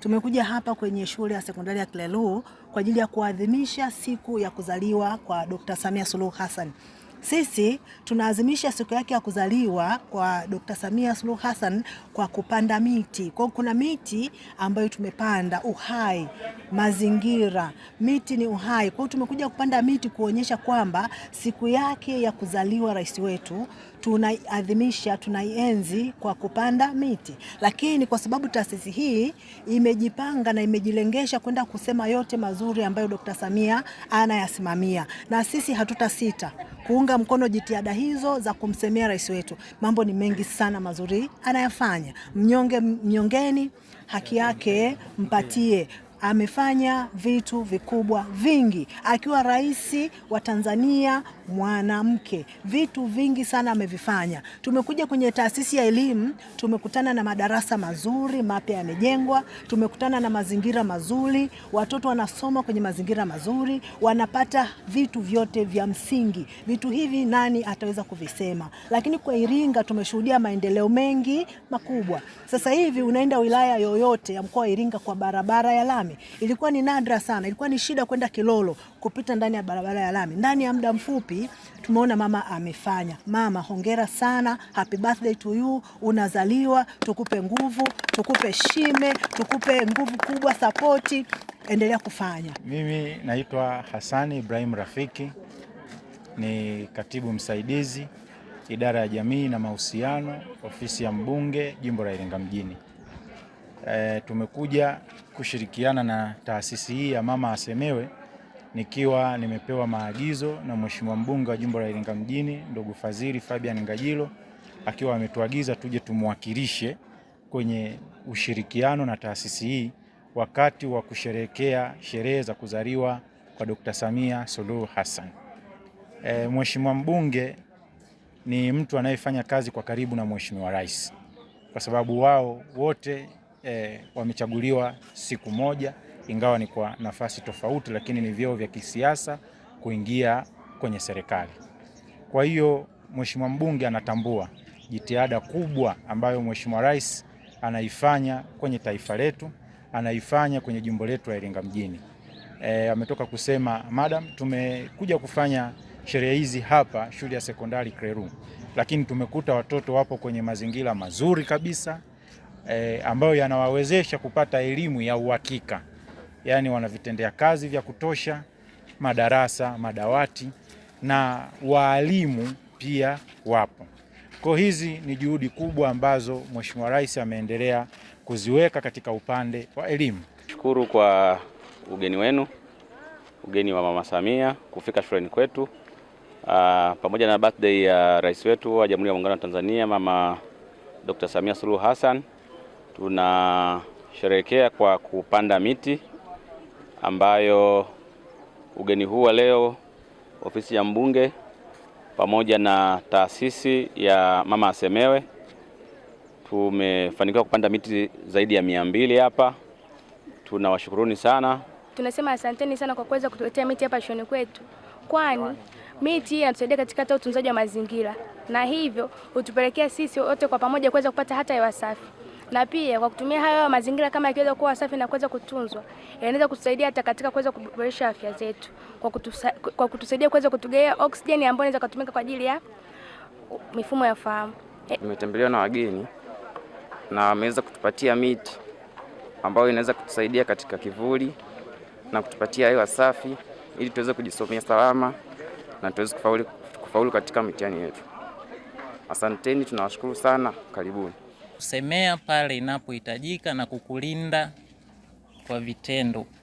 Tumekuja hapa kwenye shule ya sekondari ya Klelu kwa ajili ya kuadhimisha siku ya kuzaliwa kwa Dr. Samia Suluhu Hassan. Sisi tunaadhimisha siku yake ya kuzaliwa kwa Dr. Samia Suluhu Hassan kwa kupanda miti. Kwa kuna miti ambayo tumepanda, uhai, mazingira, miti ni uhai. Kwa tumekuja kupanda miti kuonyesha kwamba siku yake ya kuzaliwa rais wetu tunaiadhimisha, tunaienzi kwa kupanda miti. Lakini kwa sababu taasisi hii imejipanga na imejilengesha kwenda kusema yote mazuri ambayo Dr. Samia anayasimamia, na sisi hatutasita kuunga mkono jitihada hizo za kumsemea rais wetu. Mambo ni mengi sana mazuri anayafanya. Mnyonge mnyongeni, haki yake mpatie. Amefanya vitu vikubwa vingi akiwa rais wa Tanzania mwanamke, vitu vingi sana amevifanya. Tumekuja kwenye taasisi ya elimu, tumekutana na madarasa mazuri mapya yamejengwa, tumekutana na mazingira mazuri, watoto wanasoma kwenye mazingira mazuri, wanapata vitu vyote vya msingi. Vitu hivi nani ataweza kuvisema? Lakini kwa Iringa tumeshuhudia maendeleo mengi makubwa. Sasa hivi unaenda wilaya yoyote ya mkoa wa Iringa kwa barabara ya lami. Ilikuwa ni nadra sana, ilikuwa ni shida kwenda Kilolo kupita ndani ya barabara ya lami. Ndani ya muda mfupi tumeona mama amefanya. Mama, hongera sana, happy birthday to you, unazaliwa, tukupe nguvu, tukupe shime, tukupe nguvu kubwa, sapoti, endelea kufanya. Mimi naitwa Hasani Ibrahim Rafiki, ni katibu msaidizi idara ya jamii na mahusiano, ofisi ya mbunge jimbo la Iringa mjini. Tumekuja kushirikiana na taasisi hii ya mama asemewe, nikiwa nimepewa maagizo na mheshimiwa mbunge wa jimbo la Iringa mjini ndugu Fadhili Fabian Ngajilo, akiwa ametuagiza tuje tumwakilishe kwenye ushirikiano na taasisi hii wakati wa kusherehekea sherehe za kuzaliwa kwa Dr. Samia Suluhu Hassan. Mheshimiwa mbunge ni mtu anayefanya kazi kwa karibu na mheshimiwa rais, kwa sababu wao wote wamechaguliwa siku moja, ingawa ni kwa nafasi tofauti, lakini ni vyeo vya kisiasa kuingia kwenye serikali. Kwa hiyo mheshimiwa mbunge anatambua jitihada kubwa ambayo mheshimiwa rais anaifanya kwenye taifa letu, anaifanya kwenye jimbo letu la Iringa mjini. Ametoka kusema, madam, tumekuja kufanya sherehe hizi hapa shule ya sekondari Klelu, lakini tumekuta watoto wapo kwenye mazingira mazuri kabisa, ambayo yanawawezesha kupata elimu ya uhakika. Yaani wanavitendea kazi vya kutosha, madarasa, madawati na walimu pia wapo. Kwa hizi ni juhudi kubwa ambazo mheshimiwa rais ameendelea kuziweka katika upande wa elimu. Shukuru kwa ugeni wenu, ugeni wa mama Samia kufika shuleni kwetu, pamoja na birthday ya rais wetu wa Jamhuri ya Muungano wa Tanzania mama Dr. Samia Suluhu Hassan. Tunasherehekea kwa kupanda miti, ambayo ugeni huu wa leo ofisi ya mbunge pamoja na taasisi ya mama asemewe tumefanikiwa kupanda miti zaidi ya 200 hapa. Tunawashukuruni sana. Tunasema asanteni sana kwa kuweza kutuletea miti hapa shuleni kwetu, kwani miti inatusaidia katika hata utunzaji wa mazingira, na hivyo hutupelekea sisi wote kwa pamoja kuweza kupata hata hewa safi. Na pia kwa kutumia hayo mazingira kama yakiweza kuwa safi na kuweza kutunzwa, yanaweza kutusaidia hata katika kuweza kuboresha afya zetu kwa kutusaidia kuweza kutugaia oksijeni ambayo inaweza kutumika kwa ajili ya mifumo ya fahamu. Tumetembelewa na wageni na wameweza kutupatia miti ambayo inaweza kutusaidia katika kivuli na kutupatia hewa safi ili tuweze kujisomea salama na tuweze kufaulu katika mitihani yetu. Asanteni, tunawashukuru sana, karibuni. Kusemea pale inapohitajika na kukulinda kwa vitendo.